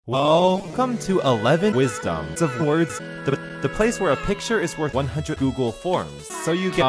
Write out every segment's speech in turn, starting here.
Welcome to 11 Wisdoms of Words, the place where a picture is worth 100 Google Forms. So you get,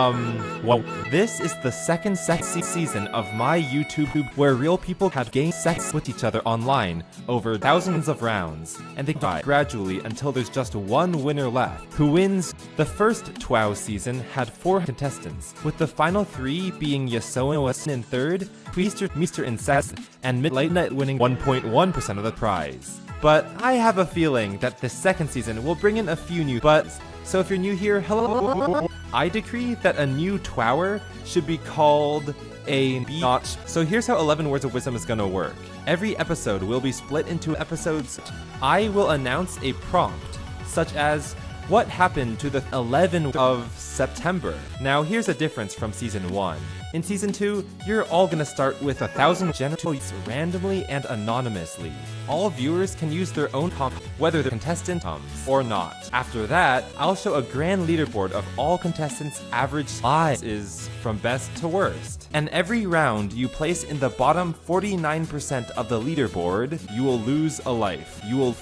well, this is the second season of my YouTube where real people have gained sex with each other online over thousands of rounds, and they die gradually until there's just one winner left, who wins. The first EWOW season had 4 contestants, with the final 3 being Ewowe in third, Mr. Incest, and Late Night winning 1.1% of the prize. But I have a feeling that the second season will bring in a few new butts, so if you're new here, hello. I decree that a new TWOWer should be called a notch. So here's how 11 Words of Wisdom is gonna work. Every episode will be split into episodes. I will announce a prompt, such as, what happened to the 11th of September? Now here's a difference from season 1. In season 2, you're all gonna start with 1,000 genitals randomly and anonymously. All viewers can use their own comp, whether the contestant comes or not. After that, I'll show a grand leaderboard of all contestants' average lives is from best to worst. And every round you place in the bottom 49% of the leaderboard, you will lose a life. You will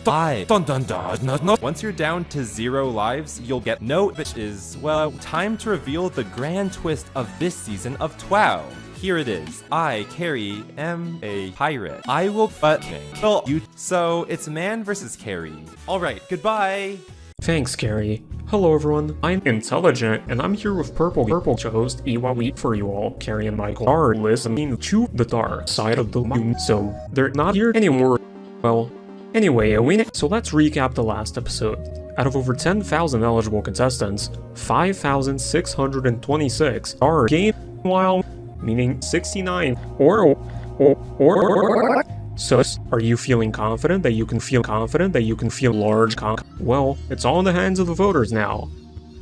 die. Once you're down to 0 lives, you'll get which is, well, time to reveal the grand twist of this season of TWOW. Here it is. I, Carrie, am a pirate. I will kill you. So it's man versus Carrie. Alright, goodbye. Thanks, Carrie. Hello everyone, I'm Intelligent, and I'm here with Purple chose EWOW for you all. Carrie and Michael are listening to the dark side of the moon, so they're not here anymore. Well, anyway, so let's recap the last episode. Out of over 10,000 eligible contestants, 5,626 are game, while meaning 69 So, are you feeling confident that you can feel large Well, it's all in the hands of the voters now.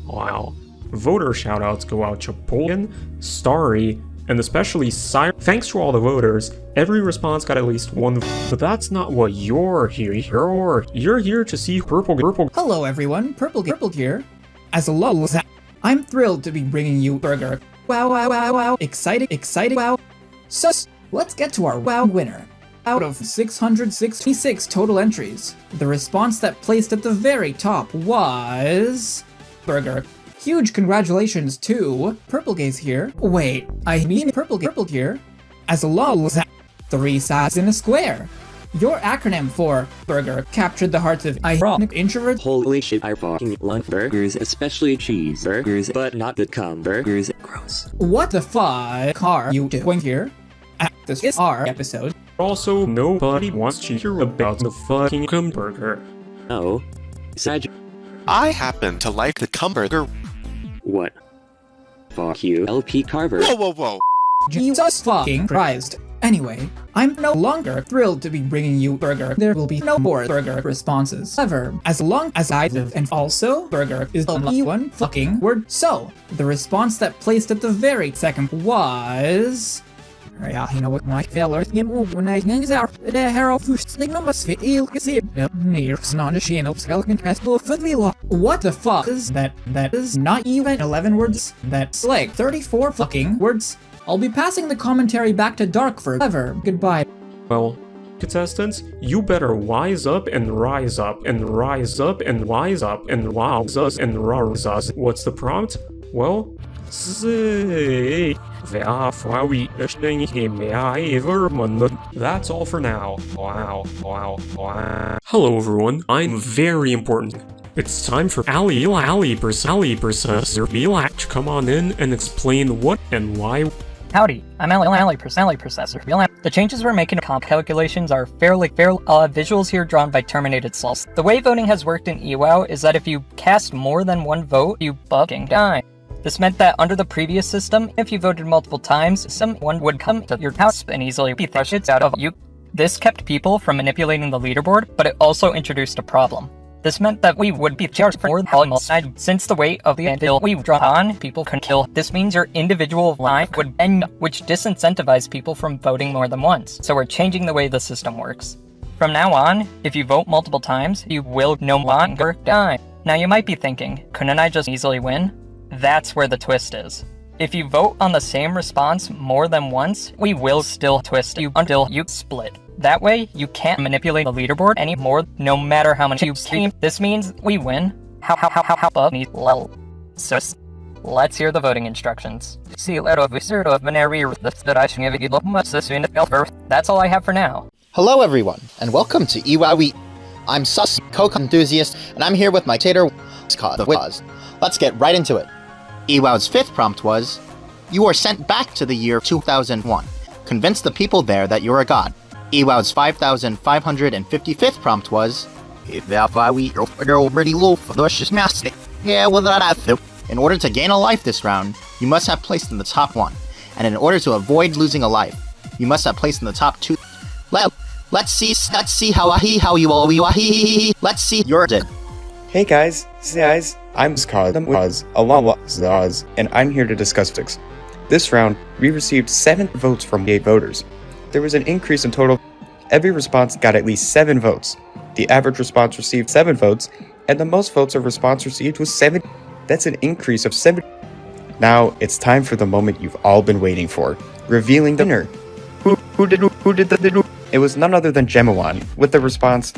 Wow. Voter shoutouts go out to Polian, Starry, and especially Siren. Thanks to all the voters, every response got at least one. But that's not what you're here for. You're here to see Purple. Hello everyone, Purple here. As a lull, I'm thrilled to be bringing you Burger. Wow. Excited, wow. So, let's get to our wow winner. Out of 666 total entries, the response that placed at the very top was Burger. Huge congratulations to Purple Gaze here. Wait, I mean Purple here. As a lull, 3 sides in a square. Your acronym for Burger captured the hearts of ironic introverts. Holy shit, I fucking love burgers, especially cheeseburgers, but not the cum burgers. Gross. What the fuck are you doing here? This is our episode. Also, nobody wants to hear about the fucking cum burger. Oh. I happen to like the cum burger. What? Fuck you, LP Carver. Whoa. Jesus fucking Christ. Anyway, I'm no longer thrilled to be bringing you Burger. There will be no more Burger responses ever, as long as I live, and also, Burger is only one fucking word. So, the response that placed at the very second was... Ja, you know what my feller when I think out the hero first thing must fit ill is it nears not a sheen of skeleton castle for the law. What the fuck is that? That is not even 11 words. That's like 34 fucking words. I'll be passing the commentary back to Dark forever. Goodbye. Well, contestants, you better wise up and rise up and rise up and wise up and wise us and rise us. What's the prompt? Well, say that's all for now. Wow. Hello everyone, I'm very important. It's time for Ali Processor to come on in and explain what and why. Howdy, I'm Ali Processor. The changes we're making to comp calculations are fairly visuals here drawn by Terminated Souls. The way voting has worked in EWOW is that if you cast more than one vote, you fucking die. This meant that under the previous system, if you voted multiple times, someone would come to your house and easily beat the shit out of you. This kept people from manipulating the leaderboard, but it also introduced a problem. This meant that we would be charged for almost side. Since the weight of the anvil we draw on, people can kill. This means your individual life would end, which disincentivizes people from voting more than once. So we're changing the way the system works. From now on, if you vote multiple times, you will no longer die. Now you might be thinking, couldn't I just easily win? That's where the twist is. If you vote on the same response more than once, we will still twist you until you split. That way, you can't manipulate the leaderboard anymore, no matter how many cubes team. This means we win. How above me level. So, let's hear the voting instructions. That's all I have for now. Hello everyone, and welcome to EWOW. I'm Sus, Coke enthusiast, and I'm here with my tater cause. Let's get right into it. EWOW's 5th prompt was, you are sent back to the year 2001. Convince the people there that you're a god. EWOW's 5,555th prompt was, in order to gain a life this round, you must have placed in the top 1, and in order to avoid losing a life, you must have placed in the top 2. Let's see how you all let's see your did. Hey guys, I'm Zaz, and I'm here to discuss six. This round, we received 7 votes from 8 voters. There was an increase in total. Every response got at least 7 votes. The average response received 7 votes, and the most votes a response received was 7. That's an increase of 7. Now, it's time for the moment you've all been waiting for, revealing the winner. Who did the It was none other than Gemawan, with the response,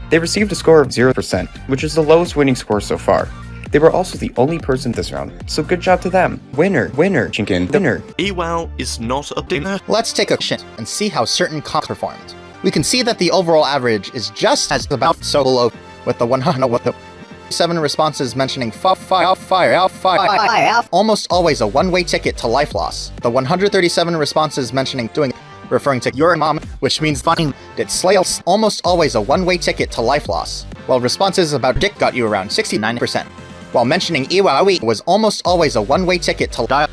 They received a score of 0%, which is the lowest winning score so far. They were also the only person this round, so good job to them. Winner, chinkin, winner. EWOW is not a dinner. Let's take a shit and see how certain comps performed. We can see that the overall average is just as about so low, with the 7 responses mentioning fire, almost always a one-way ticket to life loss. The 137 responses mentioning referring to your mom, which means fucking did Slails, almost always a one-way ticket to life loss, while responses about dick got you around 69%. While mentioning Ewowe was almost always a one-way ticket to die.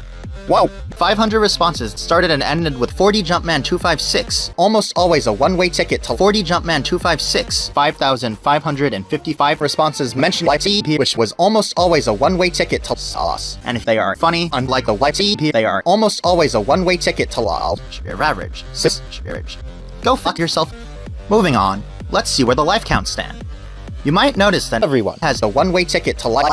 Whoa! 500 responses started and ended with 40 Jumpman 256, almost always a one-way ticket to 40 Jumpman 256. 5,555 responses mentioned light EP, which was almost always a one-way ticket to sauce. And if they are funny, unlike the light EP, they are almost always a one-way ticket to lol. Average. Go fuck yourself. Moving on, let's see where the life counts stand. You might notice that everyone has a one-way ticket to life,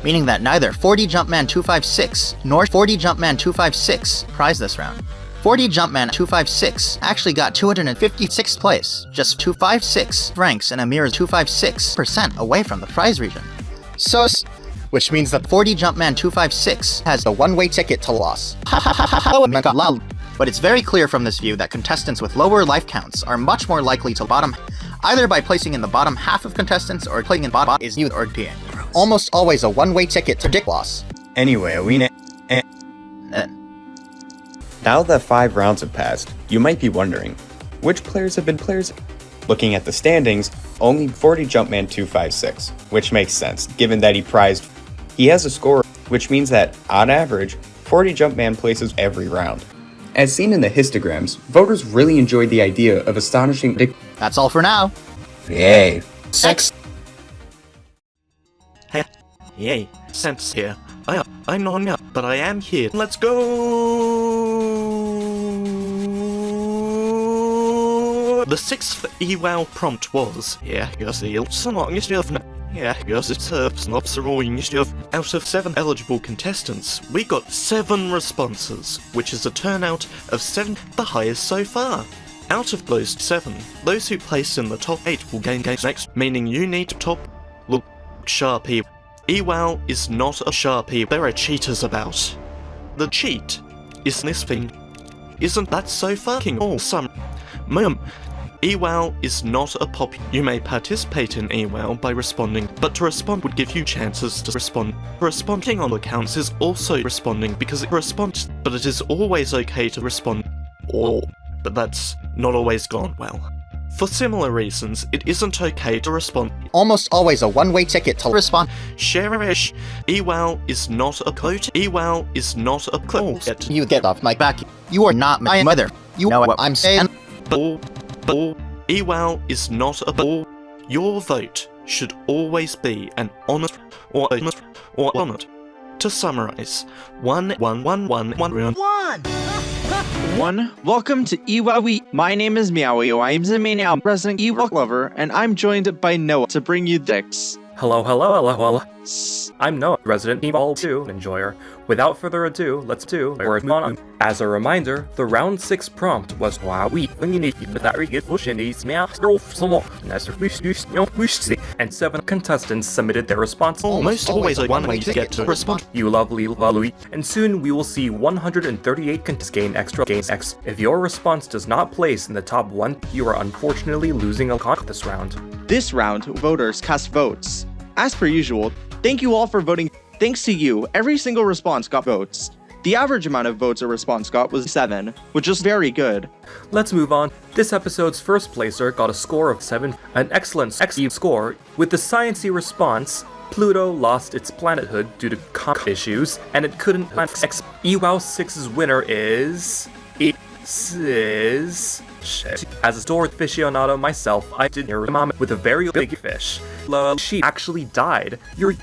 meaning that neither 40 Jumpman 256 nor 40 Jumpman 256 prize this round. 40 Jumpman 256 actually got 256th place, just 256 ranks and a mere 256% away from the prize region. So, which means that 40 Jumpman 256 has a one-way ticket to loss. But it's very clear from this view that contestants with lower life counts are much more likely to bottom, either by placing in the bottom half of contestants or placing in bottom is you or PN. Almost always a one-way ticket to dick loss. Anyway, now that 5 rounds have passed, you might be wondering, which players have been players? Looking at the standings, only 40 Jumpman 256, which makes sense, given that he has a score, which means that, on average, 40 Jumpman places every round. As seen in the histograms, voters really enjoyed the idea of astonishing dick. That's all for now. Yay. 6. Hey, yay, Sense here. I'm not here, but I am here. Let's go! The 6th EWOW prompt was, out of 7 eligible contestants, we got 7 responses, which is a turnout of 7, the highest so far. Out of those 7, those who placed in the top 8 will gain games next, meaning you need to top look Sharpie. EWOW is not a Sharpie, there are cheaters about. The cheat is this thing. Isn't that so fucking awesome? EWOW is not a pop. You may participate in EWOW by responding, but to respond would give you chances to respond. Responding on accounts is also responding because it responds, but it is always okay to respond. But that's not always gone well. For similar reasons, it isn't okay to respond. Almost always a one-way ticket to respond. Sherish, EWOW is not a quote. EWOW is not a quote. You get off my back. You are not my mother. You know what I'm saying? EWOW is not a ball. Your vote should always be an honest or honored. To summarize, 1. Welcome to EWOW. My name is Meowie. I'm the main resident EWOW lover, and I'm joined by Noah to bring you dicks. Hello. I'm Noah, resident Evolve 2 enjoyer. Without further ado, let's do or move on. As a reminder, the round 6 prompt was and 7 contestants submitted their response. Almost always one way to get to respond. You lovely, and soon we will see 138 contestants gain extra gains X. If your response does not place in the top 1, you are unfortunately losing a contest this round. This round, voters cast votes. As per usual, thank you all for voting. Thanks to you, every single response got votes. The average amount of votes a response got was 7, which is very good. Let's move on. This episode's first placer got a score of 7, an excellent score. With the sciencey response, Pluto lost its planethood due to issues, and it couldn't EWOW 6's winner is... Shit. As a store aficionado myself, I did hear a mom with a very big fish. She actually died. You're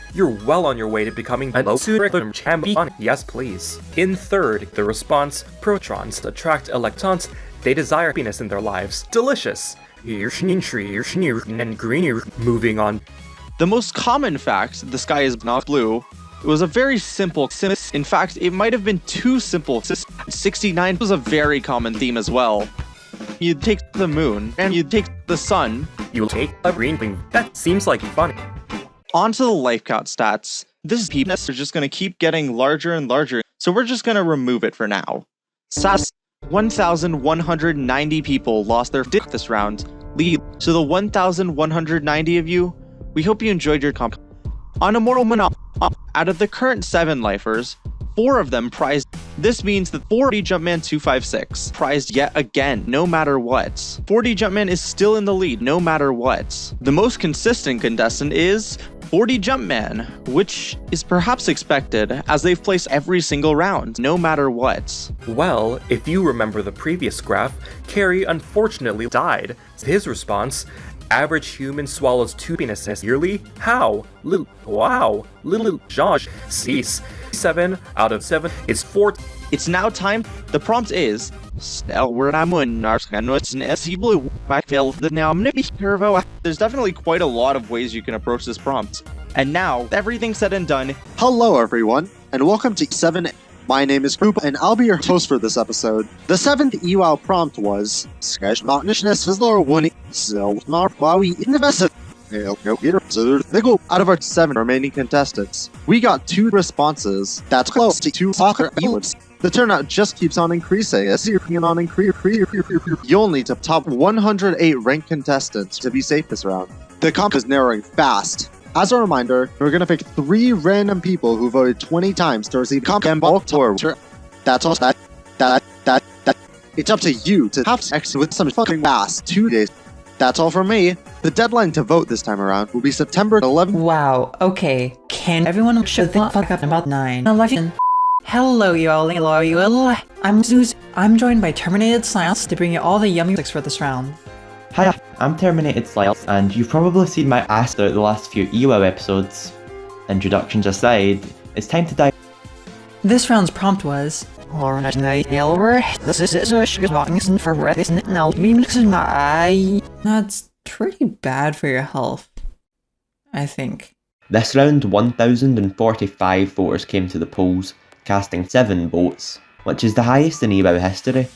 well on your way to becoming a super champion. Yes, please. In third, the response, protons attract electrons. They desire happiness in their lives. Delicious. And green. Moving on. The most common fact, the sky is not blue, it was a very simple in fact, it might have been too simple. 69 was a very common theme as well. You'd take the moon, and you'd take the sun. You'll take a green thing. That seems like fun. On to the life count stats. This penis are just going to keep getting larger and larger, so we're just going to remove it for now. Stats: 1,190 people lost their dick this round. Lead to the 1,190 of you. We hope you enjoyed your comp. On a mortal monopoly, out of the current 7 lifers, 4 of them prized. This means that 4D Jumpman 256 prized yet again, no matter what. 4D Jumpman is still in the lead, no matter what. The most consistent contestant is 4D Jumpman, which is perhaps expected, as they've placed every single round, no matter what. Well, if you remember the previous graph, Carrie unfortunately died. His response: average human swallows 2 penises yearly? How? Little Josh cease. 7 out of 7 is 4. It's now time. The prompt is There's definitely quite a lot of ways you can approach this prompt. And now, everything said and done. Hello everyone, and welcome to 7. My name is Group, and I'll be your host for this episode. The 7th EWOW prompt was out of our 7 remaining contestants, we got 2 responses that's close to 2 soccer elements. The turnout just keeps on increasing. You'll need to top 108 ranked contestants to be safe this round. The comp is narrowing fast. As a reminder, we're gonna pick 3 random people who voted 20 times to receive comp and bulk tour. That's all. It's up to you to have sex with some fucking ass 2 days. That's all from me. The deadline to vote this time around will be September 11th. Wow, okay. Can everyone shut the fuck up about 9/11? Hello, you all. I'm Zeus. I'm joined by Terminated Science to bring you all the yummy music for this round. Hi, I'm Terminated Slice, and you've probably seen my ass throughout the last few EWOW episodes. Introductions aside, it's time to dive. This round's prompt was... That's pretty bad for your health, I think. This round, 1,045 voters came to the polls, casting 7 votes, which is the highest in EWOW history.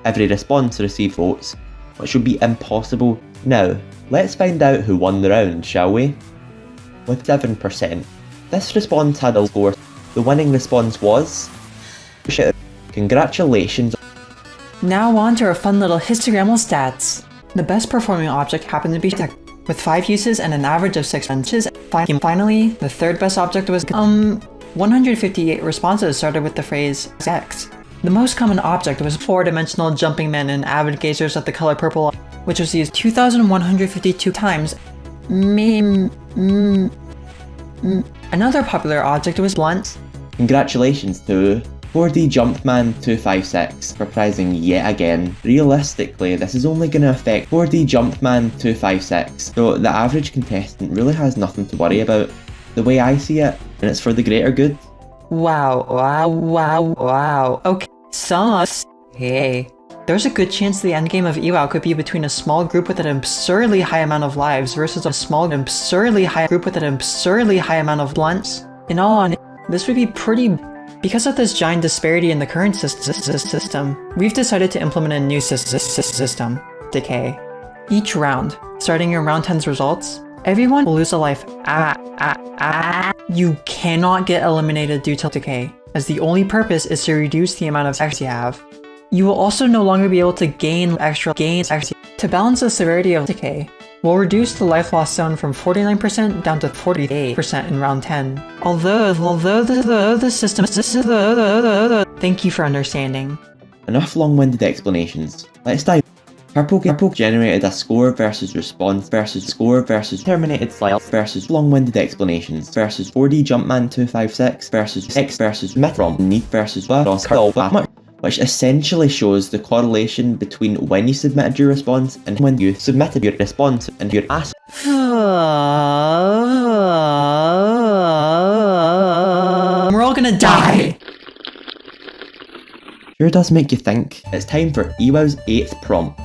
Every response received votes, which would be impossible. Now, let's find out who won the round, shall we? With 7%, this response had a score. The winning response was... Congratulations. Now on to our fun little histogrammal stats. The best performing object happened to be tech, with 5 uses and an average of 6 inches. Finally, the third best object was 158 responses started with the phrase X. The most common object was 4-dimensional jumping men and avid gazers of the color purple, which was used 2,152 times. Another popular object was blunt. Congratulations to 4D Jumpman 256 for prizing yet again. Realistically, this is only going to affect 4D Jumpman 256, so the average contestant really has nothing to worry about. The way I see it, and it's for the greater good. Wow. Okay, sauce. Hey. There's a good chance the endgame of EWOW could be between a small group with an absurdly high amount of lives versus a small absurdly high group with an absurdly high amount of blunts. In all honesty, this would be pretty. Because of this giant disparity in the current system, we've decided to implement a new system, Decay. Each round, starting in round 10's results, everyone will lose a life. You cannot get eliminated due to Decay, as the only purpose is to reduce the amount of XP you have. You will also no longer be able to gain extra XP. To balance the severity of Decay, we'll reduce the life loss zone from 49% down to 48% in round 10. Although the system... Thank you for understanding. Enough long-winded explanations. Let's dive. Purple generated a score versus response versus score versus terminated slice versus long-winded explanations versus 4D Jumpman 256 versus X versus Metrom Neat versus which essentially shows the correlation between when you submitted your response and when you submitted your response and your ask. We're all gonna die! Sure does make you think. It's time for EWOW's 8th prompt.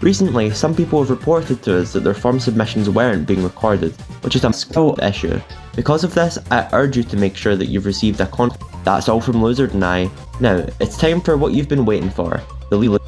Recently, some people have reported to us that their form submissions weren't being recorded, which is a skill issue. Because of this, I urge you to make sure that you've received a con. That's all from Lizard and I. Now, it's time for what you've been waiting for. The lead.